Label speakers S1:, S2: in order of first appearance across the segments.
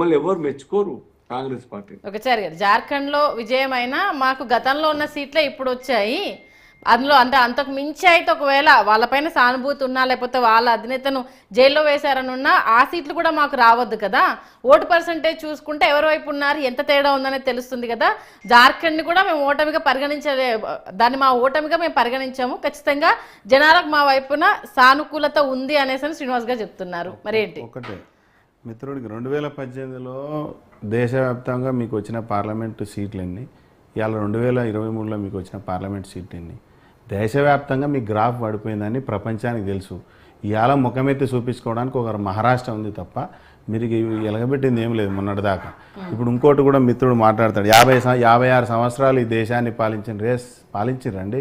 S1: మళ్ళీ ఎవరు మెచ్చుకోరు కాంగ్రెస్ పార్టీ.
S2: ఒకసారి జార్ఖండ్ లో విజయం అయినా మాకు గతంలో ఉన్న సీట్లే ఇప్పుడు వచ్చాయి, అందులో అంటే అంతకు మించి అయితే ఒకవేళ వాళ్ళపైన సానుభూతి ఉన్నా లేకపోతే వాళ్ళ అధినేతను జైల్లో వేశారని ఉన్నా ఆ సీట్లు కూడా మాకు రావద్దు కదా, ఓటు పర్సంటేజ్ చూసుకుంటే ఎవరి వైపు ఉన్నారు ఎంత తేడా ఉందనేది తెలుస్తుంది కదా, జార్ఖండ్ని కూడా మేము ఓటమిగా దాన్ని మా ఓటమిగా మేము పరిగణించాము, ఖచ్చితంగా జనాలకు మా వైపున సానుకూలత ఉంది అనేసి శ్రీనివాస్ గారు చెప్తున్నారు. మరి ఏంటి?
S3: ఒకటే మిత్రుడికి 2018లో దేశవ్యాప్తంగా మీకు వచ్చిన పార్లమెంటు సీట్లు ఎన్ని, ఇవాళ 2023లో మీకు వచ్చిన పార్లమెంట్ సీట్లు ఎన్ని, దేశవ్యాప్తంగా మీ గ్రాఫ్ పడిపోయిందని ప్రపంచానికి తెలుసు. ఇవాళ ముఖమెత్తి చూపించుకోవడానికి ఒక మహారాష్ట్ర ఉంది తప్ప మీరు ఎలగబెట్టింది ఏం లేదు మొన్నటిదాకా. ఇప్పుడు ఇంకోటి కూడా మిత్రుడు మాట్లాడతాడు, 56 సంవత్సరాలు ఈ దేశాన్ని పాలించిరండి,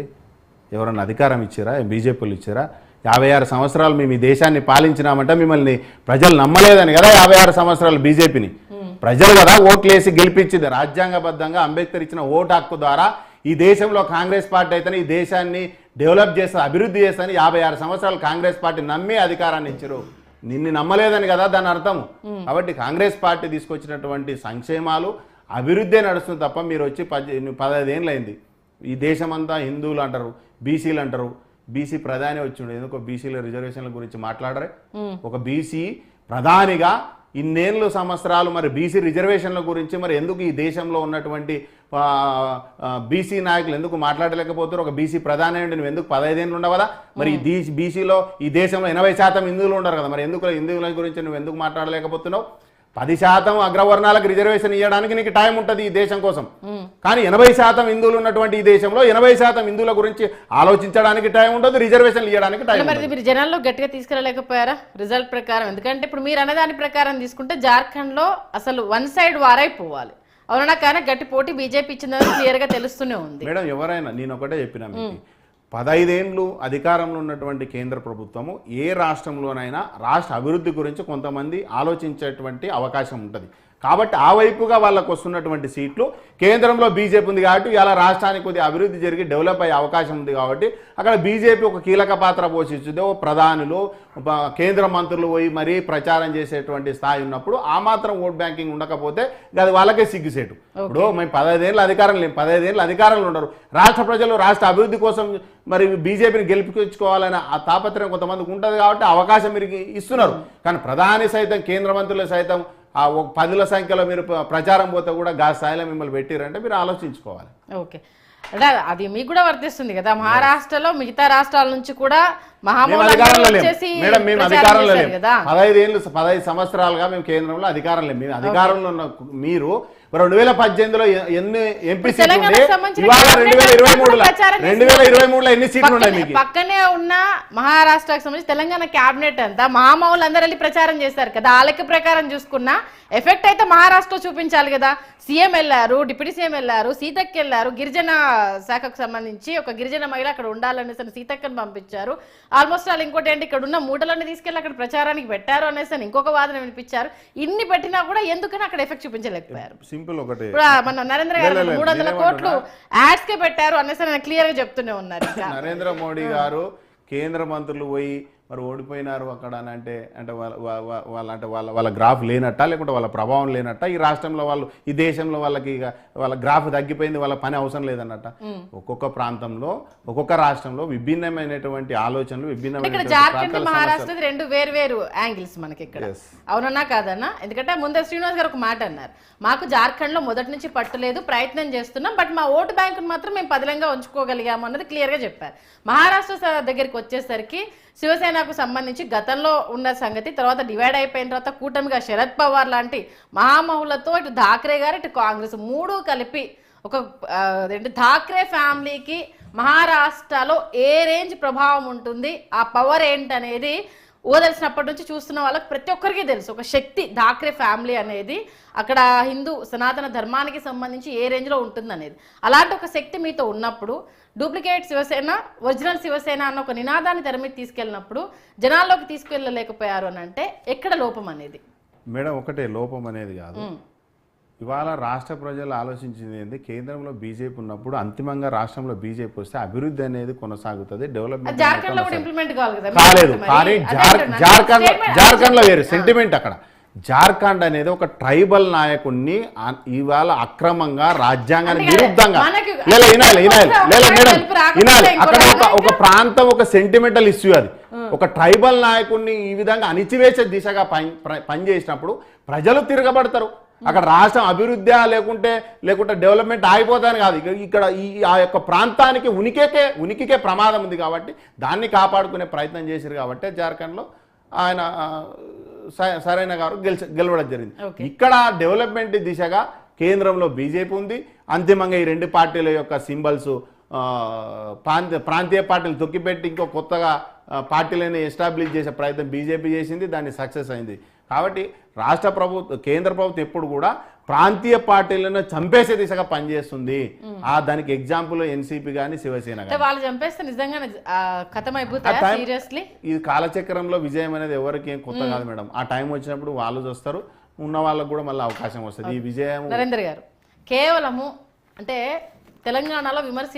S3: ఎవరన్నా అధికారం ఇచ్చారా, బీజేపీలు ఇచ్చారా? 56 సంవత్సరాలు మేము ఈ దేశాన్ని పాలించినామంటే మిమ్మల్ని ప్రజలు నమ్మలేదని కదా 56 సంవత్సరాలు బీజేపీని ప్రజలు కదా ఓట్లేసి గెలిపించింది. రాజ్యాంగబద్ధంగా అంబేద్కర్ ఇచ్చిన ఓటు హక్కు ద్వారా ఈ దేశంలో కాంగ్రెస్ పార్టీ అయితేనే ఈ దేశాన్ని డెవలప్ చేస్తా అభివృద్ధి చేస్తాని 56 సంవత్సరాలు కాంగ్రెస్ పార్టీ నమ్మి అధికారాన్ని ఇచ్చారు. నిన్ను నమ్మలేదని కదా దాని అర్థం. కాబట్టి కాంగ్రెస్ పార్టీ తీసుకొచ్చినటువంటి సంక్షేమాలు అభివృద్ధి నడుస్తుంది తప్ప మీరు వచ్చి 15 ఏళ్ళు అయింది. ఈ దేశమంతా హిందువులు అంటారు, బీసీలు అంటారు, బీసీ ప్రధాని వచ్చిండు, ఎందుకో బీసీల రిజర్వేషన్ల గురించి మాట్లాడరే. ఒక బీసీ ప్రధానిగా ఇన్నేళ్ళు సంవత్సరాలు మరి బీసీ రిజర్వేషన్ల గురించి మరి ఎందుకు ఈ దేశంలో ఉన్నటువంటి బీసీ నాయకులు ఎందుకు మాట్లాడలేకపోతారు? ఒక బీసీ ప్రధాని నువ్వు ఎందుకు 15 ఏళ్ళు ఉండవదా? మరి ఈ బీసీలో ఈ దేశంలో 80% హిందువులు ఉండరు కదా, మరి ఎందుకు హిందువుల గురించి నువ్వు ఎందుకు మాట్లాడలేకపోతున్నావు? 10% అగ్రవర్ణాలకు రిజర్వేషన్ ఇవ్వడానికి నీకు టైం ఉంటుంది ఈ దేశం కోసం, కానీ 80% హిందువులు ఉన్నటువంటి ఈ దేశంలో 80% హిందువుల గురించి ఆలోచించడానికి టైం ఉండదు, రిజర్వేషన్లు ఇవ్వడానికి టైం.
S2: మరి మీరు జనాల్లో గట్టిగా తీసుకెళ్ళలేకపోయారా రిజల్ట్ ప్రకారం? ఎందుకంటే ఇప్పుడు మీరు అనేదాని ప్రకారం తీసుకుంటే జార్ఖండ్ లో అసలు వన్ సైడ్ వారైపోవాలి, అవునా? కానీ గట్టి పోటీ బీజేపీ ఇచ్చిందని క్లియర్ గా తెలుస్తూనే ఉంది.
S3: మేడం ఎవరైనా నేను ఒకటే చెప్పినా, మీకు 15 ఏళ్ళు అధికారంలో ఉన్నటువంటి కేంద్ర ప్రభుత్వము ఏ రాష్ట్రంలోనైనా రాష్ట్ర అభివృద్ధి గురించి కొంతమంది ఆలోచించేటువంటి అవకాశం ఉంటుంది. కాబట్టి ఆ వైపుగా వాళ్ళకు వస్తున్నటువంటి సీట్లు కేంద్రంలో బీజేపీ ఉంది కాబట్టి ఇలా రాష్ట్రానికి కొద్దిగా అభివృద్ధి జరిగి డెవలప్ అయ్యే అవకాశం ఉంది కాబట్టి అక్కడ బీజేపీ ఒక కీలక పాత్ర పోషించింది. ప్రధానులు కేంద్ర మంత్రులు పోయి మరీ ప్రచారం చేసేటువంటి స్థాయి ఉన్నప్పుడు ఆ మాత్రం ఓట్ బ్యాంకింగ్ ఉండకపోతే అది వాళ్ళకే సిగ్గుసేటు. ఇప్పుడు మేము 15 ఏళ్ళు అధికారం లేము, 15 ఏళ్ళు అధికారంలో ఉండరు, రాష్ట్ర ప్రజలు రాష్ట్ర అభివృద్ధి కోసం మరి బీజేపీని గెలిపించుకోవాలని ఆ తాపత్రయం కొంతమందికి ఉంటుంది కాబట్టి అవకాశం మీరు ఇస్తున్నారు. కానీ ప్రధాని సైతం కేంద్ర మంత్రులు సైతం ఆ 10ల సంఖ్యలో మీరు ప్రచారం పోతే కూడా గా స్థాయిలో మిమ్మల్ని పెట్టిరంటే మీరు ఆలోచించుకోవాలి.
S2: ఓకే, అంటే అది మీకు కూడా వర్తిస్తుంది కదా, మహారాష్ట్రలో మిగతా రాష్ట్రాల నుంచి కూడా
S3: అధికారంలో లేము మేడం, మేము అధికారంలో లేము. 15 సంవత్సరాలుగా మేము కేంద్రంలో అధికారం లేము. మేము అధికారంలో ఉన్న మీరు 2018లో ఎన్ని ఎంపీ సీట్లు ఉండే, ఇవాళ 2023లో ఎన్ని సీట్లు ఉన్నాయి మీకు?
S2: పక్కనే ఉన్న మహారాష్ట్రకు సంబంధించి తెలంగాణ క్యాబినెట్ అంతా మహామౌలు అందరూ వెళ్ళి ప్రచారం చేస్తారు కదా, ఆ లెక్క ప్రకారం చూసుకున్నా ఎఫెక్ట్ అయితే మహారాష్ట్ర చూపించాలి కదా. సీఎం వెళ్ళారు, డిప్యూటీ సీఎం వెళ్ళారు, సీతక్క వెళ్ళారు, గిరిజన శాఖకు సంబంధించి ఒక గిరిజన మహిళ అక్కడ ఉండాలనేసి సీతక్కను పంపించారు. ఆల్మోస్ట్ వాళ్ళు ఇంకోటి ఏంటి, ఇక్కడ ఉన్న మూటలన్నీ తీసుకెళ్ళి అక్కడ ప్రచారానికి పెట్టారు అనేసి ఇంకొక వాదన వినిపించారు. ఇన్ని పెట్టినా కూడా ఎందుకని అక్కడ ఎఫెక్ట్ చూపించలేకపోయారు?
S3: సింపుల్ ఒకటి,
S2: మన నరేంద్ర గారు 300 కోట్లు యాడ్స్ కే పెట్టారు అనేసి క్లియర్ గా చెప్తూనే ఉన్నారు.
S3: నరేంద్ర మోడీ గారు కేంద్ర మంత్రులు పోయి మరి ఓడిపోయినారు అక్కడ అని అంటే వాళ్ళ గ్రాఫ్ లేనట్ట, లేకుంటే వాళ్ళ ప్రభావం లేనట్ట, ఈ రాష్ట్రంలో వాళ్ళు ఈ దేశంలో వాళ్ళకి వాళ్ళ గ్రాఫ్ తగ్గిపోయింది, వాళ్ళ పని అవసరం లేదన్నట్ట. ఒక్కొక్క ప్రాంతంలో ఒక్కొక్క రాష్ట్రంలో విభిన్నమైనటువంటి ఆలోచనలు,
S2: విభిన్నమైన మహారాష్ట్ర రెండు వేరు యాంగిల్స్ మనకి ఇక్కడ, అవునన్నా కాదన్నా? ఎందుకంటే ముందే శ్రీనివాస్ గారు ఒక మాట అన్నారు, మాకు జార్ఖండ్ లో మొదటి నుంచి పట్టులేదు, ప్రయత్నం చేస్తున్నాం, బట్ మా ఓటు బ్యాంకును మాత్రం మేము పదిలంగా ఉంచుకోగలిగాము అన్నది క్లియర్ గా చెప్పారు. మహారాష్ట్ర దగ్గరికి వచ్చేసరికి శివసేనకు సంబంధించి గతంలో ఉన్న సంగతి, తర్వాత డివైడ్ అయిపోయిన తర్వాత కూటమిగా శరద్ పవార్ లాంటి మహామహులతో ఇటు ఠాక్రే గారు ఇటు కాంగ్రెస్ మూడు కలిపి ఒక ఠాక్రే ఫ్యామిలీకి మహారాష్ట్రలో ఏ రేంజ్ ప్రభావం ఉంటుంది, ఆ పవర్ ఏంటనేది ఓదలిసినప్పటి నుంచి చూస్తున్న వాళ్ళకి ప్రతి ఒక్కరికి తెలుసు. ఒక శక్తి ఠాక్రే ఫ్యామిలీ అనేది అక్కడ హిందూ సనాతన ధర్మానికి సంబంధించి ఏ రేంజ్లో ఉంటుంది అనేది. అలాంటి ఒక శక్తి మీతో ఉన్నప్పుడు డూప్లికేట్ శివసేన ఒరిజినల్ శివసేన అన్న ఒక నినాదాన్ని తెర మీద తీసుకెళ్ళినప్పుడు జనాల్లోకి తీసుకెళ్ళలేకపోయారు అని అంటే ఎక్కడ లోపం అనేది?
S3: మేడం ఒకటే లోపం అనేది కాదు, ఇవాళ రాష్ట్ర ప్రజలు ఆలోచించింది ఏంది, కేంద్రంలో బీజేపీ ఉన్నప్పుడు అంతిమంగా రాష్ట్రంలో బీజేపీ వస్తే అభివృద్ధి అనేది కొనసాగుతుంది, డెవలప్మెంట్ కాలేదు. కానీ జార్ఖండ్ లో వేరు సెంటిమెంట్ అక్కడ. జార్ఖండ్ అనేది ఒక ట్రైబల్ నాయకుడిని ఇవాళ అక్రమంగా రాజ్యాంగానికి
S2: అందుకే
S3: విరుద్ధంగా
S2: మనకి
S3: వినాలి అక్కడ ఒక ప్రాంతం ఒక సెంటిమెంటల్ ఇష్యూ అది ఒక ట్రైబల్ నాయకుడిని ఈ విధంగా అణిచివేసే దిశగా పనిచేసినప్పుడు ప్రజలు తిరగబడతారు. అక్కడ రాష్ట్రం అభివృద్ధి లేకుంటే డెవలప్మెంట్ ఆగిపోతాను కాదు. ఇక్కడ ఆ యొక్క ప్రాంతానికి ఉనికికే ప్రమాదం ఉంది కాబట్టి దాన్ని కాపాడుకునే ప్రయత్నం చేశారు కాబట్టి జార్ఖండ్లో ఆయన సరైన గారు గెలవడం జరిగింది. ఇక్కడ డెవలప్మెంట్ దిశగా కేంద్రంలో బీజేపీ ఉంది. అంతిమంగా ఈ రెండు పార్టీల యొక్క సింబల్స్ ప్రాంతీయ పార్టీలు తొక్కిపెట్టి ఇంకో కొత్తగా పార్టీలను ఎస్టాబ్లిష్ చేసే ప్రయత్నం బీజేపీ చేసింది, దాన్ని సక్సెస్ అయింది. కాబట్టి కేంద్ర ప్రభుత్వం ఎప్పుడు కూడా ప్రాంతీయ పార్టీలను చంపేసే దిశగా పనిచేస్తుంది. దానికి ఎగ్జాంపుల్ ఎన్సీపీ గానీ శివసేన గానీ.
S2: వాళ్ళు చంపేస్తే నిజంగా
S3: ఇది కాలచక్రంలో విజయం అనేది ఎవరికి ఏం కొత్త కాదు మేడం. ఆ టైం వచ్చినప్పుడు వాళ్ళు చూస్తారు, ఉన్న వాళ్ళకు కూడా మళ్ళీ అవకాశం వస్తుంది. ఈ విజయం
S2: నరేంద్ర గారు కేవలము అంటే తెలంగాణలో విమర్శ